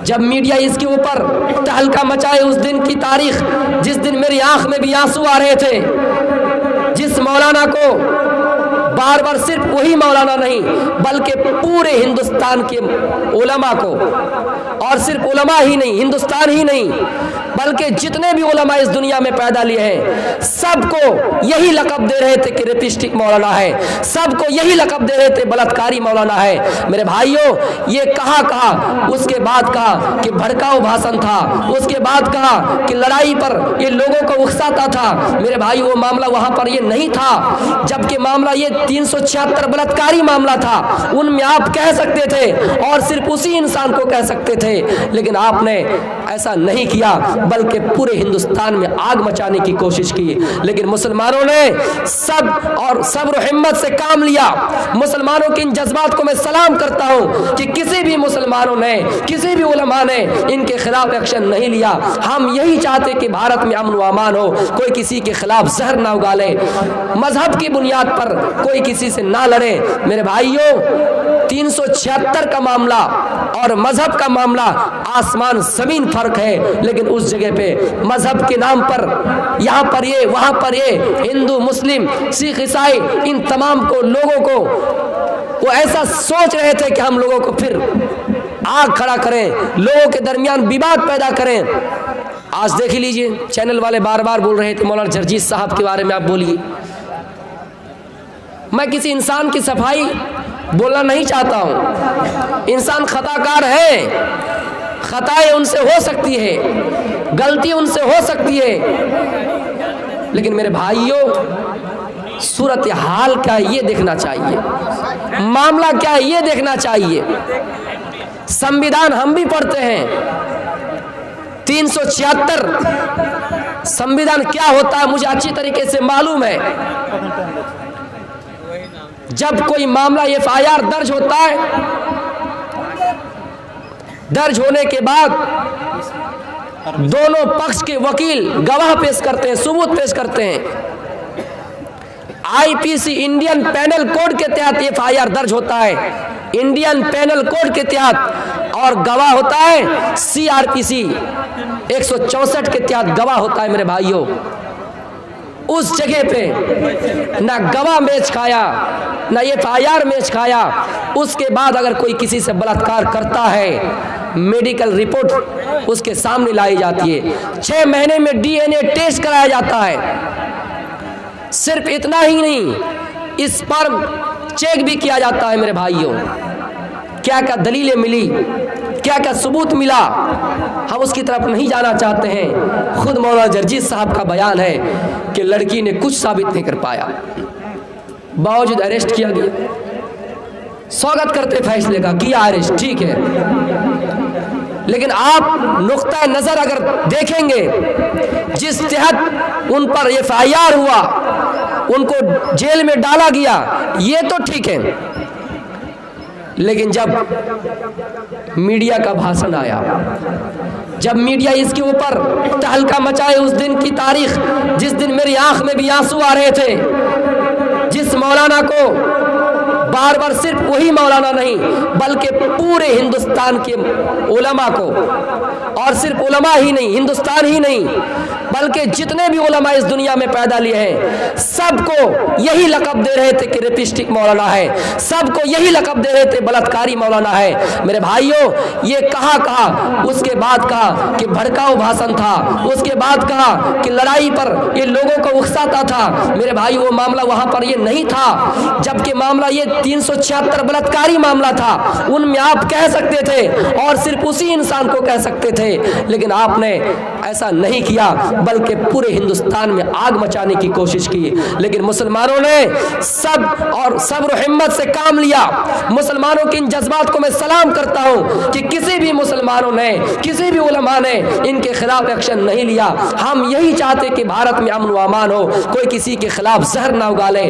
जब मीडिया इसके ऊपर तहलका मचाए, उस दिन की तारीख जिस दिन मेरी आंख में भी आंसू आ रहे थे, जिस मौलाना को बार बार सिर्फ वही मौलाना नहीं बल्कि पूरे हिंदुस्तान के उलमा को, और सिर्फ उलमा ही नहीं, हिंदुस्तान ही नहीं बल्कि जितने भी उलमा इस दुनिया में पैदा लिए हैं, सबको यही लक़ब दे रहे थे कि रेपिस्टिक मौलाना है, सबको यही लक़ब दे रहे थे बलात्कारी मौलाना है। मेरे भाइयों, ये कहा उसके बाद कहा कि भड़काऊ भाषण था, उसके बाद कहा कि लड़ाई पर ये लोगों को उकसाता था। मेरे भाई, वो मामला वहां पर ये नहीं था, जबकि मामला ये 376 बलात्कारी मामला था। उनमें आप कह सकते थे और सिर्फ उसी इंसान को कह सकते थे, लेकिन आपने ऐसा नहीं किया बल्कि पूरे हिंदुस्तान में आग मचाने की कोशिश की। लेकिन मुसलमानों ने सब्र हिम्मत से काम लिया। मुसलमानों के इन जज्बात को मैं सलाम करता हूं कि किसी भी मुसलमानों ने, किसी भी उलमा ने इनके खिलाफ एक्शन नहीं लिया। हम यही चाहते कि भारत में अमन व अमान हो, कोई किसी के खिलाफ जहर ना उगाले, मजहब की बुनियाद पर कोई किसी से ना लड़े। मेरे भाइयों, 376 का मामला और मजहब का मामला आसमान जमीन फर्क है, लेकिन उस जगह पे मजहब के नाम पर यहाँ पर ये, वहाँ पर ये, हिंदू मुस्लिम सिख ईसाई, इन तमाम को लोगों को वो ऐसा सोच रहे थे कि हम लोगों को फिर आग खड़ा करें, लोगों के दरमियान विवाद पैदा करें। आज देख लीजिए, चैनल वाले बार बार बोल रहे थे मौलाना जर्जीस साहब के बारे में आप बोलिए। मैं किसी इंसान की सफाई बोलना नहीं चाहता हूं, इंसान खताकार है, खताएं उनसे हो सकती है, गलती उनसे हो सकती है, लेकिन मेरे भाइयों, सूरत हाल क्या ये देखना चाहिए, मामला क्या है ये देखना चाहिए। संविधान हम भी पढ़ते हैं, 376 संविधान क्या होता है मुझे अच्छी तरीके से मालूम है। जब कोई मामला FIR दर्ज होता है, दर्ज होने के बाद दोनों पक्ष के वकील गवाह पेश करते हैं, सबूत पेश करते हैं। IPC इंडियन पेनल कोड के तहत FIR दर्ज होता है, इंडियन पेनल कोड के तहत, और गवाह होता है CRPC 164 के तहत गवाह होता है। मेरे भाइयों, उस जगह पे ना गवाह मैच खाया, ना FIR मैच खाया। उसके बाद अगर कोई किसी से बलात्कार करता है, मेडिकल रिपोर्ट उसके सामने लाई जाती है, 6 महीने में DNA टेस्ट कराया जाता है। सिर्फ इतना ही नहीं, स्पर्म चेक भी किया जाता है। मेरे भाइयों, क्या क्या दलीलें मिली, क्या क्या सबूत मिला, हम उसकी तरफ नहीं जाना चाहते हैं। खुद मौलाना जर्जीस साहब का बयान है कि लड़की ने कुछ साबित नहीं कर पाया, बावजूद अरेस्ट किया गया। स्वागत करते फैसले का, किया अरेस्ट, ठीक है, लेकिन आप नुक्ता नजर अगर देखेंगे, जिस तहत उन पर FIR हुआ, उनको जेल में डाला गया, ये तो ठीक है, लेकिन जब मीडिया का भाषण आया, जब मीडिया इसके ऊपर तहलका मचाए, उस दिन की तारीख जिस दिन मेरी आंख में भी आंसू आ रहे थे, जिस मौलाना को बार बार सिर्फ वही मौलाना नहीं बल्कि पूरे हिंदुस्तान के उलमा को, और सिर्फ उलमा ही नहीं, हिंदुस्तान ही नहीं बल्कि जितने भी उलमा इस दुनिया में पैदा लिए हैं, सबको यही लक़ब दे रहे थे कि रेपिस्टिक मौलाना है, सबको यही लक़ब दे रहे थे बलात्कारी मौलाना है। मेरे भाइयों, ये कहा उसके बाद कहा कि भड़काऊ भाषण था, उसके बाद कहा कि लड़ाई पर ये लोगों को उकसाता था। मेरे भाई, वो मामला वहां पर ये नहीं था, जबकि मामला ये 376 बलात्कारी मामला था। उनमें आप कह सकते थे और सिर्फ उसी इंसान को कह सकते थे, लेकिन आपने ऐसा नहीं किया बल्कि पूरे हिंदुस्तान में आग मचाने की कोशिश की। लेकिन मुसलमानों ने सब्र हिम्मत से काम लिया। मुसलमानों के इन जज्बात को मैं सलाम करता हूं कि किसी भी मुसलमानों ने, किसी भी उलमा ने इनके खिलाफ एक्शन नहीं लिया। हम यही चाहते कि भारत में अमन व अमान हो, कोई किसी के खिलाफ जहर ना उगाले,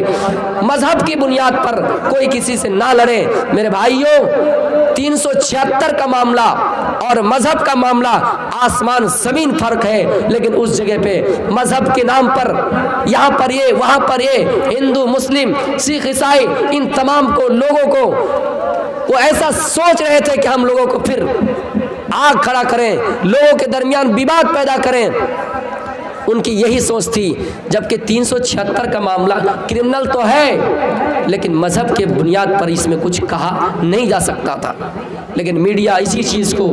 मजहब की बुनियाद पर कोई किसी से ना लड़े। मेरे भाइयों, 376 का मामला और मजहब का मामला आसमान जमीन फर्क है, लेकिन उस जगह पे मजहब के नाम पर यहाँ पर ये, वहाँ पर ये, हिंदू मुस्लिम सिख ईसाई, इन तमाम को लोगों को वो ऐसा सोच रहे थे कि हम लोगों को फिर आग खड़ा करें, लोगों के दरमियान विवाद पैदा करें। उनकी यही सोच थी। जबकि 376 का मामला क्रिमिनल तो है, लेकिन मजहब के बुनियाद पर इसमें कुछ कहा नहीं जा सकता था। लेकिन मीडिया इसी चीज़ को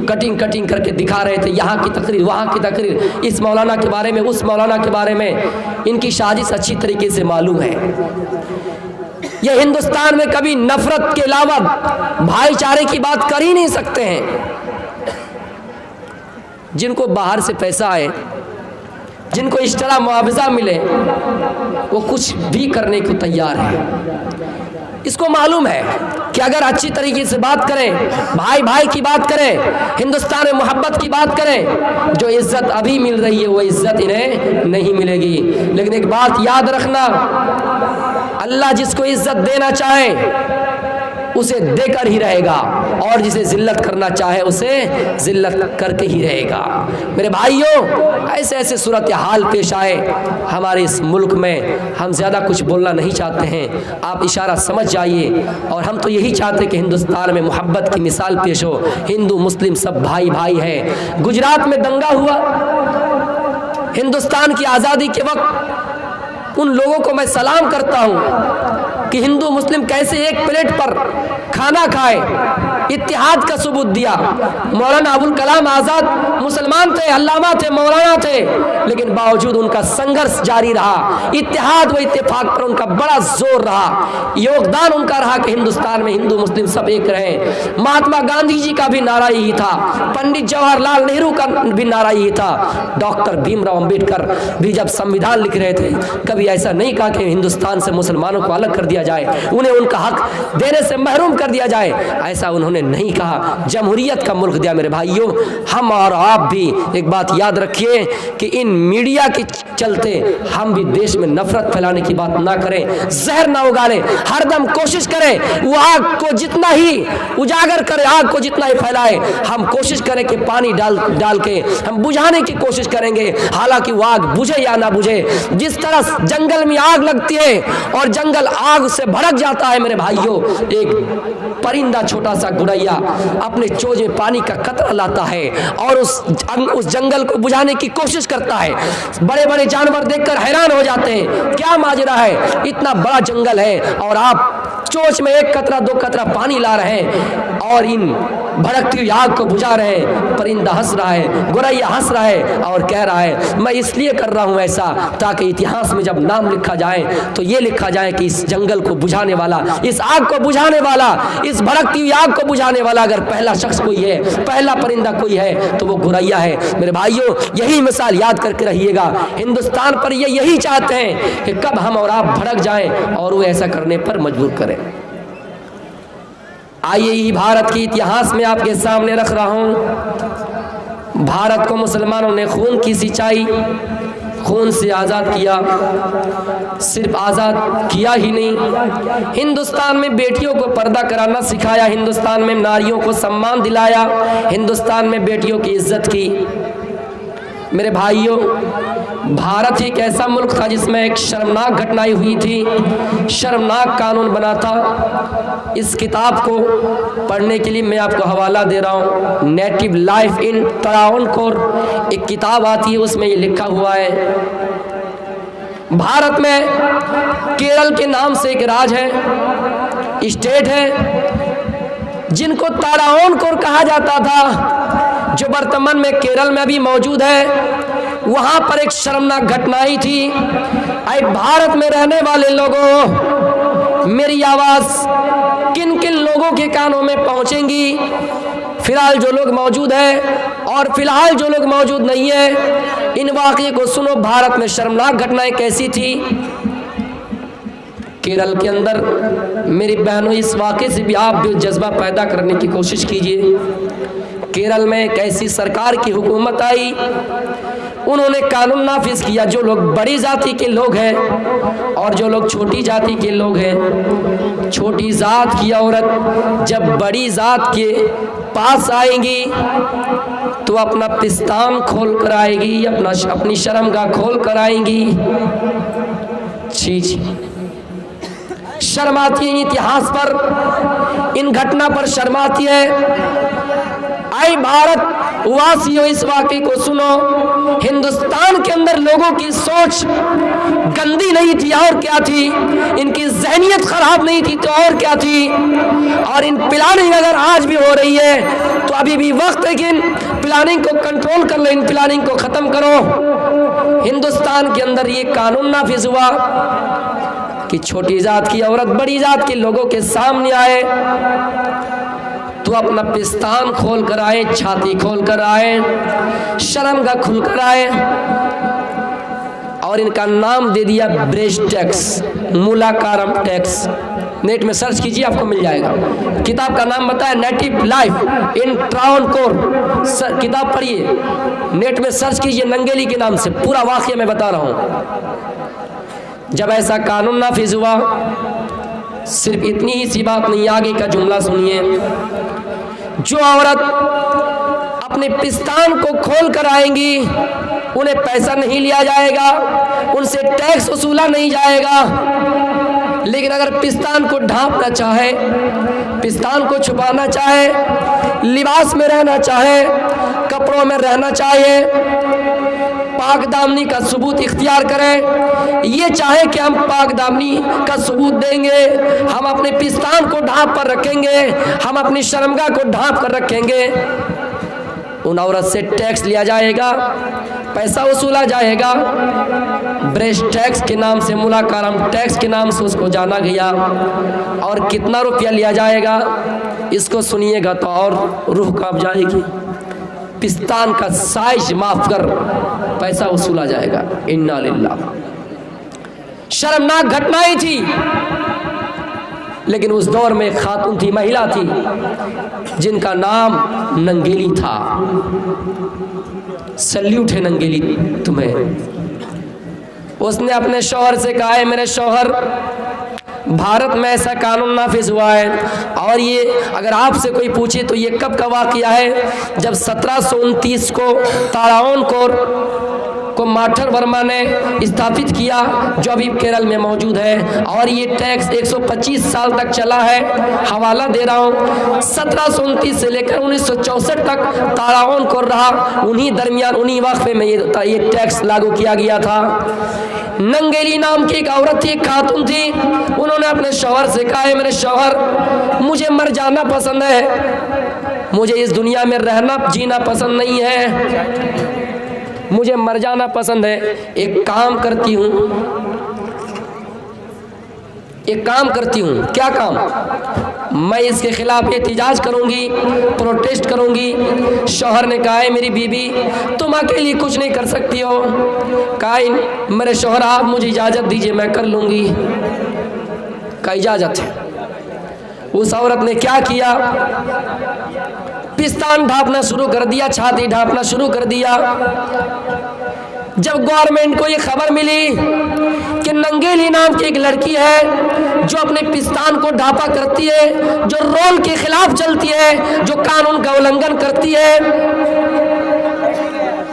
कटिंग करके दिखा रहे थे, यहाँ की तकरीर, वहाँ की तकरीर, इस मौलाना के बारे में, उस मौलाना के बारे में। इनकी साजिश अच्छी तरीके से मालूम है। ये हिंदुस्तान में कभी नफरत के अलावा भाईचारे की बात कर ही नहीं सकते हैं। जिनको बाहर से पैसा आए, जिनको इस तरह मुआवजा मिले, वो कुछ भी करने को तैयार है। इसको मालूम है कि अगर अच्छी तरीके से बात करें, भाई भाई की बात करें, हिंदुस्तान में मोहब्बत की बात करें, जो इज्जत अभी मिल रही है वो इज्जत इन्हें नहीं मिलेगी। लेकिन एक बात याद रखना, अल्लाह जिसको इज्जत देना चाहे उसे देकर ही रहेगा, और जिसे जिल्लत करना चाहे उसे जिल्लत करके ही रहेगा। मेरे भाइयों, ऐसे ऐसे सूरत हाल पेश आए हमारे इस मुल्क में, हम ज़्यादा कुछ बोलना नहीं चाहते हैं, आप इशारा समझ जाइए। और हम तो यही चाहते कि हिंदुस्तान में मोहब्बत की मिसाल पेश हो, हिंदू मुस्लिम सब भाई भाई है। गुजरात में दंगा हुआ, हिंदुस्तान की आज़ादी के वक्त उन लोगों को मैं सलाम करता हूँ कि हिंदू मुस्लिम कैसे एक प्लेट पर खाना खाए, इत्तेहाद का सबूत दिया। मौलाना अबुल कलाम आज़ाद मुसलमान थे, अल्लामा थे, मौलाना थे, लेकिन बावजूद उनका संघर्ष जारी रहा। इत्तेहाद व इत्तेफाक पर उनका बड़ा जोर रहा, योगदान उनका रहा कि हिंदुस्तान में हिंदू मुस्लिम सब एक रहे। महात्मा गांधी जी का भी नारा यही था, पंडित जवाहरलाल नेहरू का भी नारा यही था। डॉक्टर भीमराव अंबेडकर भी जब संविधान लिख रहे थे, कभी ऐसा नहीं कहा कि हिंदुस्तान से मुसलमानों को अलग कर दिया जाए, उन्हें उनका हक देने से महरूम कर दिया जाए, ऐसा उन्होंने नहीं कहा। जमहूरियत का मुल्क दिया। मेरे भाइयों, हम और आप भी एक बात याद रखिए कि इन मीडिया के चलते हम भी देश में नफरत फैलाने की बात ना करें, जहर ना उगाड़े, हरदम कोशिश करें वो आग को जितना ही उजागर करे, आग को जितना ही फैलाए, हम कोशिश करें कि पानी डाल के हम बुझाने की कोशिश करेंगे। हालांकि वो आग बुझे या ना बुझे, जिस तरह जंगल में आग लगती है और जंगल आग से भड़क जाता है, मेरे भाइयों, एक परिंदा छोटा सा गुड़ैया अपने चोंच में पानी का कतरा लाता है और उस जंगल को बुझाने की कोशिश करता है। बड़े बड़े जानवर देखकर हैरान हो जाते हैं, क्या माजरा है, इतना बड़ा जंगल है और आप चोंच में एक कतरा दो कतरा पानी ला रहे हैं और इन भड़कती हुई आग को बुझा रहे हैं। परिंदा हंस रहा है, गुरैया हंस रहा है और कह रहा है मैं इसलिए कर रहा हूं ऐसा ताकि इतिहास में जब नाम लिखा जाए तो ये लिखा जाए कि इस जंगल को बुझाने वाला, इस आग को बुझाने वाला, इस भड़कती हुई आग को बुझाने वाला अगर पहला शख्स कोई है, पहला परिंदा कोई है तो वो गुरैया है। मेरे भाइयों, यही मिसाल याद करके रहिएगा। हिंदुस्तान पर ये यही चाहते हैं कि कब हम और आप भड़क जाएं और वो ऐसा करने पर मजबूर करें। आइए ही भारत के इतिहास में आपके सामने रख रहा हूं। भारत को मुसलमानों ने खून की सिंचाई, खून से आज़ाद किया। सिर्फ आज़ाद किया ही नहीं, हिंदुस्तान में बेटियों को पर्दा कराना सिखाया, हिंदुस्तान में नारियों को सम्मान दिलाया, हिंदुस्तान में बेटियों की इज्जत की। मेरे भाइयों, भारत एक ऐसा मुल्क था जिसमें एक शर्मनाक घटनाएं हुई थी, शर्मनाक कानून बना था। इस किताब को पढ़ने के लिए मैं आपको हवाला दे रहा हूँ। नेटिव लाइफ इन त्रावणकोर एक किताब आती है, उसमें ये लिखा हुआ है। भारत में केरल के नाम से एक राज्य है, स्टेट है, जिनको त्रावणकोर कहा जाता था, जो वर्तमान में केरल में भी मौजूद है। वहां पर एक शर्मनाक घटना आई थी। भारत में रहने वाले लोगों, मेरी आवाज किन किन लोगों के कानों में पहुंचेंगी? फिलहाल जो लोग मौजूद हैं और फिलहाल जो लोग मौजूद नहीं है, इन वाक़े को सुनो। भारत में शर्मनाक घटनाएं कैसी थी केरल के अंदर। मेरी बहनों, इस वाक़े से भी आप भी जज्बा पैदा करने की कोशिश कीजिए। केरल में एक ऐसी सरकार की हुकूमत आई, उन्होंने कानून नाफिज किया, जो लोग बड़ी जाति के लोग हैं और जो लोग छोटी जाति के लोग हैं, छोटी जात की औरत जब बड़ी जात के पास आएंगी तो अपना पिस्तान खोल कर आएगी, अपनी शर्मगाह खोल कर आएंगी। छी, शर्म आती है इतिहास पर, इन घटना पर शर्म आती है। भाई भारत वासियों, इस वाकई को सुनो। हिंदुस्तान के अंदर लोगों की सोच गंदी नहीं थी और क्या थी, इनकी ज़हनियत खराब नहीं थी तो और क्या थी। और इन प्लानिंग अगर आज भी हो रही है तो अभी भी वक्त है कि इन प्लानिंग को कंट्रोल कर लो, इन प्लानिंग को खत्म करो। हिंदुस्तान के अंदर ये कानून नाफिज हुआ कि छोटी जात की औरत बड़ी जात के लोगों के सामने आए तो अपना पिस्तान खोल कर आए, छाती खोल कर आए, शर्मगा खुल कर आए और इनका नाम दे दिया ब्रेस्ट टैक्स, मूलाकारम टैक्स। नेट में सर्च कीजिए, आपको मिल जाएगा। किताब का नाम बताया नेटिव लाइफ इन ट्रावनकोर, किताब पढ़िए, नेट में सर्च कीजिए नंगेली के नाम से, पूरा वाकया मैं बता रहा हूं। जब ऐसा कानून नाफिज हुआ, सिर्फ इतनी ही सी बात नहीं, आगे का जुमला सुनिए। जो औरत अपने पिस्तान को खोल कर आएंगी उन्हें पैसा नहीं लिया जाएगा, उनसे टैक्स वसूला नहीं जाएगा। लेकिन अगर पिस्तान को ढांपना चाहे, पिस्तान को छुपाना चाहे, लिबास में रहना चाहे, कपड़ों में रहना चाहिए, पाक दामनी का सबूत इख्तियार करें, ये चाहे कि हम पाक दामनी का सबूत देंगे, हम अपने पिस्तान को ढांप पर रखेंगे, हम अपनी शर्मगाह को ढांप कर रखेंगे, उन औरत से टैक्स लिया जाएगा, पैसा वसूला जाएगा। ब्रेस्ट टैक्स के नाम से, मूलाकारम टैक्स के नाम से उसको जाना गया। और कितना रुपया लिया जाएगा इसको सुनिएगा तो और रूह कांप जाएगी। पिस्तान का साइज माफ कर पैसा वसूला जाएगा। इन्ना लिल्लाह। शर्मनाक घटनाएं थी, लेकिन उस दौर में खातून थी, महिला थी, जिनका नाम नंगेली था। सल्यूट है नंगेली तुम्हें। उसने अपने शौहर से कहा है, मेरे शौहर, भारत में ऐसा कानून नाफिज हुआ है और ये अगर आपसे कोई पूछे तो ये कब का वाक़या है, जब 1729 को तारावणकोर को माठर वर्मा ने स्थापित किया, जो अभी केरल में मौजूद है। और ये टैक्स 125 साल तक चला है। हवाला दे रहा हूँ, 1729 से लेकर 1964 तक तारावणकोर रहा, उन्हीं दरमियान, उन्हीं वक्फे में ये टैक्स लागू किया गया था। नंगेली नाम की एक औरत थी, खातून थी। उन्होंने अपने शौहर से कहा है, मेरे शौहर, मुझे मर जाना पसंद है, मुझे इस दुनिया में रहना जीना पसंद नहीं है, मुझे मर जाना पसंद है। एक काम करती हूँ, एक काम करती हूँ। क्या काम? मैं इसके खिलाफ एहतिजाज करूँगी, प्रोटेस्ट करूँगी। शौहर ने कहा है, मेरी बीबी, तुम अकेली कुछ नहीं कर सकती हो। कहा, मेरे शौहर, आप मुझे इजाज़त दीजिए, मैं कर लूँगी। का इजाज़त है। उस औरत ने क्या किया? पिस्तान ढांपना शुरू कर दिया, छाती ढांपना शुरू कर दिया। जब गवर्नमेंट को ये खबर मिली कि नंगेली नाम की एक लड़की है जो अपने पिस्तान को ढांपा करती है, जो रोल के खिलाफ चलती है, जो कानून का उल्लंघन करती है,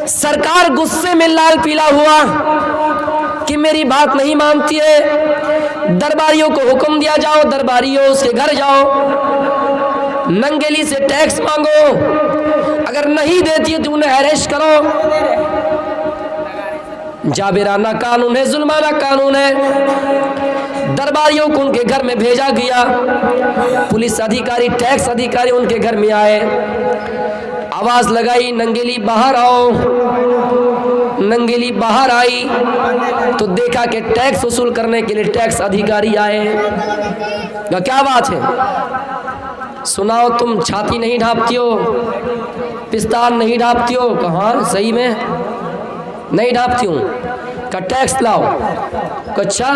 सरकार गुस्से में लाल पीला हुआ कि मेरी बात नहीं मानती है। दरबारियों को हुक्म दिया, जाओ दरबारियों, उसके घर जाओ, नंगेली से टैक्स मांगो, अगर नहीं देती है तो उन्हें अरेस्ट करो। जाबिराना कानून है, जुल्माना कानून है। दरबारियों को उनके घर में भेजा गया। पुलिस अधिकारी, टैक्स अधिकारी उनके घर में आए, आवाज लगाई, नंगेली बाहर आओ। नंगेली बाहर आई तो देखा कि टैक्स वसूल करने के लिए टैक्स अधिकारी आए। क्या बात है? सुनाओ, तुम छाती नहीं ढांपती हो, पिस्तान नहीं ढांपती हो? कहाँ? सही में नहीं ढांपती हूँ। का टैक्स लाओ। अच्छा,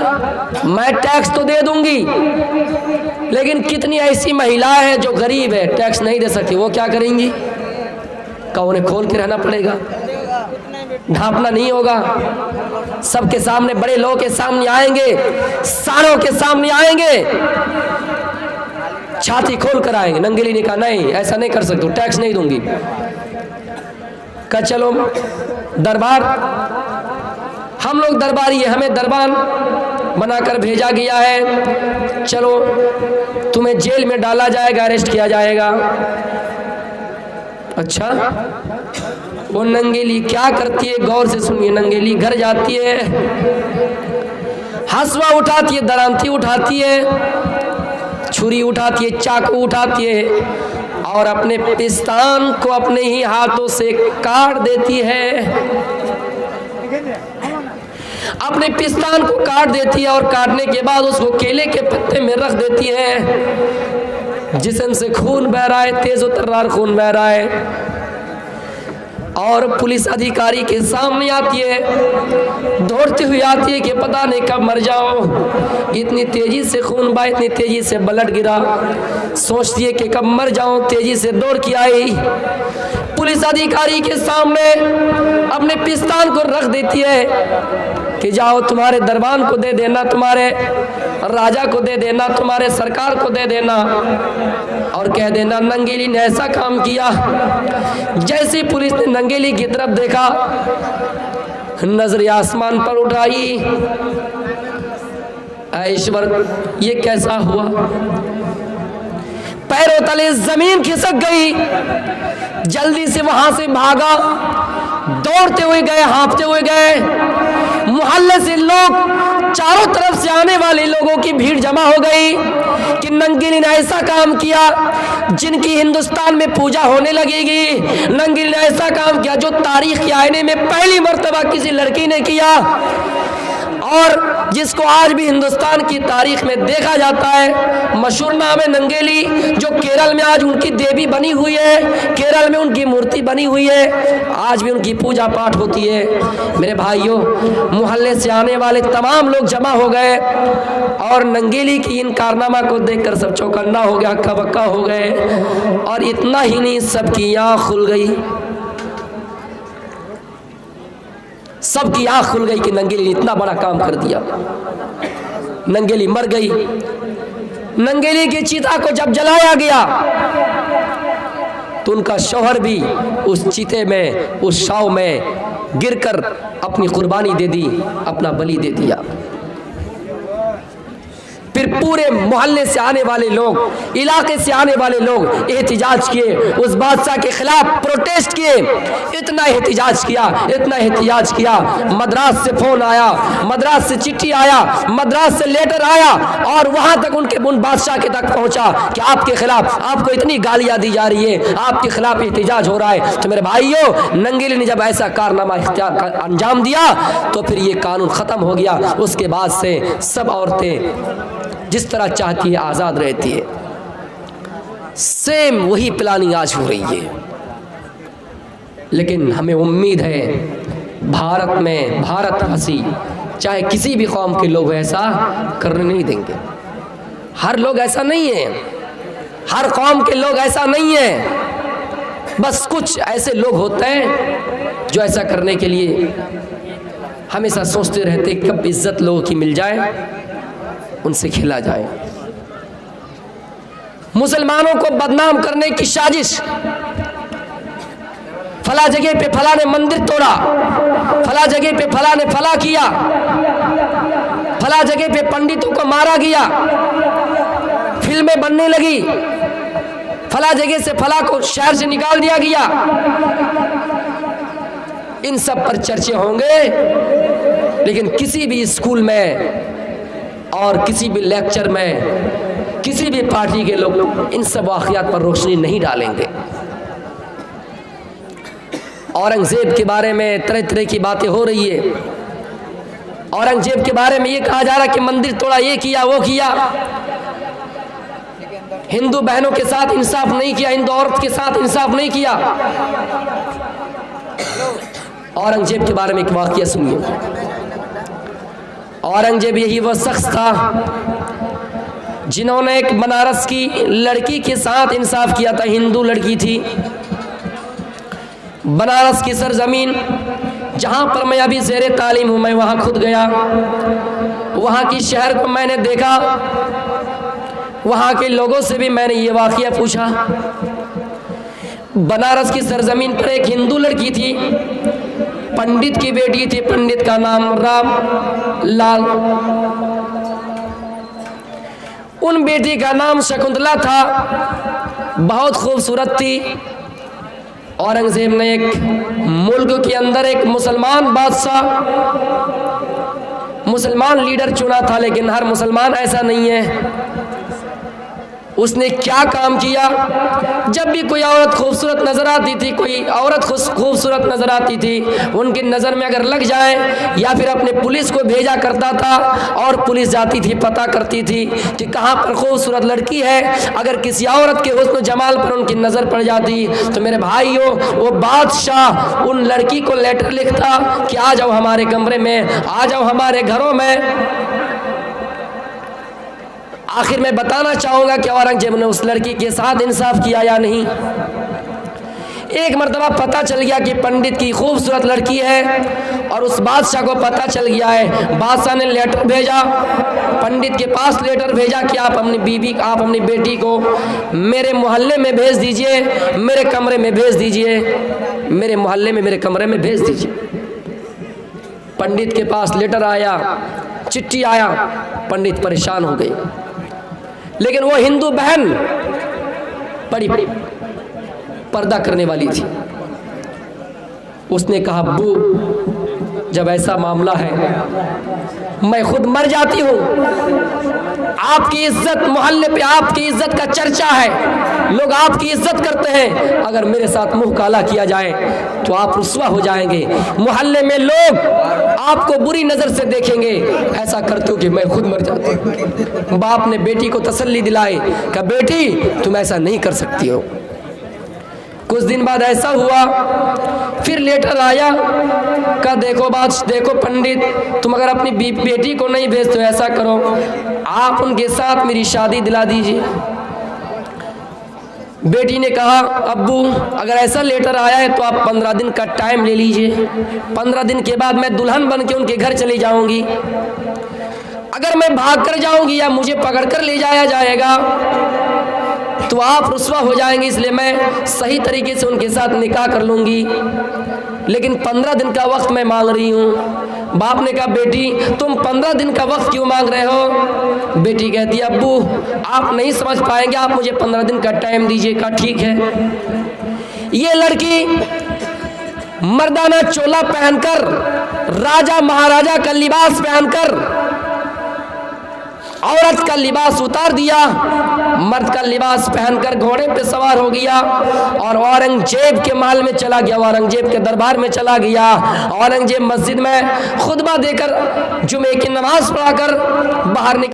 मैं टैक्स तो दे दूंगी, लेकिन कितनी ऐसी महिलाएं हैं जो गरीब है, टैक्स नहीं दे सकती, वो क्या करेंगी? का उन्हें खोल के रहना पड़ेगा, ढांपना नहीं होगा। सबके सामने, बड़े लोगों के सामने आएंगे, सारों के सामने आएंगे, छाती खोल कर आएंगे। नंगेली ने कहा, नहीं, ऐसा नहीं कर सकते, टैक्स नहीं दूंगी। कहा, चलो दरबार, हम लोग दरबारी है, हमें दरबार बनाकर भेजा गया है, चलो तुम्हें जेल में डाला जाएगा, अरेस्ट किया जाएगा। अच्छा, वो नंगेली क्या करती है? गौर से सुनिए। नंगेली घर जाती है, हसुआ उठाती है, दरांती उठाती है, छुरी उठाती है, चाकू उठाती है और अपने पिस्तान को अपने ही हाथों से काट देती है। अपने पिस्तान को काट देती है और काटने के बाद उसको केले के पत्ते में रख देती है। जिस्म से खून बह रहा है, तेज तर्रार खून बह रहा है। और पुलिस अधिकारी के सामने आती है, दौड़ती हुई आती है कि पता नहीं कब मर जाओ। इतनी तेजी से खून बहा, इतनी तेजी से ब्लड गिरा, सोचती है कि कब मर जाऊं। तेजी से दौड़ के आई, पुलिस अधिकारी के सामने अपने पिस्तान को रख देती है कि जाओ तुम्हारे दरबान को दे देना, तुम्हारे राजा को दे देना, तुम्हारे सरकार को दे देना और कह देना नंगेली ने ऐसा काम किया। जैसे पुलिस ने नंगेली की तरफ देखा, नजर आसमान पर उठाई, ईश्वर ये कैसा हुआ? पैरों तले जमीन खिसक गई। जल्दी से वहां से भागा, दौड़ते हुए गए, हाँफते हुए गए। मोहल्ले से लोग, चारों तरफ से आने वाले लोगों की भीड़ जमा हो गई कि नंगेली ने ऐसा काम किया जिनकी हिंदुस्तान में पूजा होने लगेगी। नंगेली ने ऐसा काम किया जो तारीख के आईने में पहली मर्तबा किसी लड़की ने किया और जिसको आज भी हिंदुस्तान की तारीख में देखा जाता है। मशहूर नाम है नंगेली, जो केरल में आज उनकी देवी बनी हुई है, केरल में उनकी मूर्ति बनी हुई है, आज भी उनकी पूजा पाठ होती है। मेरे भाइयों, मोहल्ले से आने वाले तमाम लोग जमा हो गए और नंगेली की इन कारनामा को देखकर सब चौकन्ना हो गया, हक्का बक्का हो गए। और इतना ही नहीं, सबकी आँख खुल गई, सबकी आंख खुल गई कि नंगेली ने इतना बड़ा काम कर दिया। नंगेली मर गई। नंगेली की चिता को जब जलाया गया तो उनका शौहर भी उस चीते में, उस शाव में गिरकर अपनी कुर्बानी दे दी, अपना बलि दे दिया। फिर पूरे मोहल्ले से आने वाले लोग, इलाके से आने वाले लोग एहतिजाज किए, उस बादशाह के खिलाफ प्रोटेस्ट किए। इतना एहतिजाज किया, इतना एहतिजाज किया, मद्रास से फोन आया, मद्रास से चिट्ठी आया, मद्रास से लेटर आया और वहां तक उन बादशाह के तक पहुंचा कि आपके खिलाफ, आपको इतनी गालियां दी जा रही है, आपके खिलाफ एहतिजाज हो रहा है। तो मेरे भाइयों, नंगेली ने जब ऐसा कारनामा अंजाम दिया तो फिर ये कानून खत्म हो गया। उसके बाद से सब औरतें जिस तरह चाहती है आज़ाद रहती है। सेम वही प्लानिंग आज हो रही है। लेकिन हमें उम्मीद है भारत में, भारतवासी चाहे किसी भी कौम के लोग ऐसा करने नहीं देंगे। हर लोग ऐसा नहीं है, हर कौम के लोग ऐसा नहीं है। बस कुछ ऐसे लोग होते हैं जो ऐसा करने के लिए हमेशा सोचते रहते कब इज्जत लोगों की मिल जाए, उनसे खेला जाए। मुसलमानों को बदनाम करने की साजिश, फला जगह पे फला ने मंदिर तोड़ा, फला जगह पे फला ने फला किया, फला जगह पे पंडितों को मारा गया, फिल्में बनने लगी, फला जगह से फला को शहर से निकाल दिया गया। इन सब पर चर्चे होंगे, लेकिन किसी भी स्कूल में और किसी भी लेक्चर में किसी भी पार्टी के लोग इन सब वाक़यात पर रोशनी नहीं डालेंगे। औरंगजेब के बारे में तरह तरह की बातें हो रही है। औरंगजेब के बारे में ये कहा जा रहा है कि मंदिर तोड़ा, ये किया, वो किया, हिंदू बहनों के साथ इंसाफ नहीं किया, हिंदू औरत के साथ इंसाफ नहीं किया। औरंगजेब के बारे में एक वाक़या सुनिए। औरंगजेब यही वह शख्स था जिन्होंने एक बनारस की लड़की के साथ इंसाफ किया था। हिंदू लड़की थी। बनारस की सरजमीन जहाँ पर मैं अभी ज़ेरे तालीम हूँ, मैं वहाँ खुद गया, वहाँ की शहर को मैंने देखा, वहाँ के लोगों से भी मैंने ये वाक़या पूछा। बनारस की सरजमीन पर एक हिंदू लड़की थी, पंडित की बेटी थी, पंडित का नाम राम लाल, उन बेटी का नाम शकुंतला था, बहुत खूबसूरत थी। औरंगजेब ने एक मुल्क के अंदर एक मुसलमान बादशाह, मुसलमान लीडर चुना था, लेकिन हर मुसलमान ऐसा नहीं है। उसने क्या काम किया, जब भी कोई औरत खूबसूरत नज़र आती थी, कोई औरत खूबसूरत नज़र आती थी, उनकी नज़र में अगर लग जाए, या फिर अपने पुलिस को भेजा करता था और पुलिस जाती थी, पता करती थी कि कहाँ पर खूबसूरत लड़की है। अगर किसी औरत के हुस्न जमाल पर उनकी नज़र पड़ जाती तो मेरे भाइयों, वो बादशाह उन लड़की को लेटर लिखता कि आ जाओ हमारे कमरे में, आ जाओ हमारे घरों में। आखिर मैं बताना चाहूँगा कि औरंगजेब ने उस लड़की के साथ इंसाफ किया या नहीं। एक मर्तबा पता चल गया कि पंडित की खूबसूरत लड़की है और उस बादशाह को पता चल गया है। बादशाह ने लेटर भेजा, पंडित के पास लेटर भेजा कि आप अपनी बीवी, आप अपनी बेटी को मेरे मोहल्ले में भेज दीजिए, मेरे कमरे में भेज दीजिए, मेरे मोहल्ले में, मेरे कमरे में भेज दीजिए। पंडित के पास लेटर आया, चिट्ठी आया, पंडित परेशान हो गए। लेकिन वो हिंदू बहन बड़ी पर्दा करने वाली थी। उसने कहा, अब्बू जब ऐसा मामला है मैं खुद मर जाती हूँ। आपकी इज्जत, मोहल्ले पे आपकी इज्जत का चर्चा है, लोग आपकी इज्जत करते हैं। अगर मेरे साथ मुंह काला किया जाए तो आप रुस्वा हो जाएंगे, मोहल्ले में लोग आपको बुरी नजर से देखेंगे। ऐसा करती हूँ कि मैं खुद मर जाती हूँ। बाप ने बेटी को तसल्ली दिलाई, कहा बेटी तुम ऐसा नहीं कर सकती हो। कुछ दिन बाद ऐसा हुआ, फिर लेटर आया, कहा देखो देखो पंडित, तुम अगर अपनी बेटी को नहीं भेजते हो, ऐसा करो आप उनके साथ मेरी शादी दिला दीजिए। बेटी ने कहा, अब्बू अगर ऐसा लेटर आया है तो आप 15 दिन का टाइम ले लीजिए, 15 दिन के बाद मैं दुल्हन बन के उनके घर चली जाऊंगी। अगर मैं भाग कर जाऊंगी या मुझे पकड़ कर ले जाया जाएगा तो आप रुस्वा हो जाएंगे, इसलिए मैं सही तरीके से उनके साथ निकाह कर लूँगी, लेकिन 15 दिन का वक्त मैं मांग रही हूँ। बाप ने कहा, बेटी तुम 15 दिन का वक्त क्यों मांग रहे हो? बेटी कहती है, अब्बू आप नहीं समझ पाएंगे, आप मुझे 15 दिन का टाइम दीजिए। कहा ठीक है। ये लड़की मर्दाना चोला पहनकर, राजा महाराजा का लिबास पहनकर, औरत का लिबास उतार दिया, मर्द का लिबास पहनकर घोड़े पे सवार हो गया और औरंगजेब के महल में चला गया, औरंगजेब के दरबार में चला गया। औरंगजेब मस्जिद में खुतबा देकर जुमे की नमाज पढ़ाकर बाहर निकल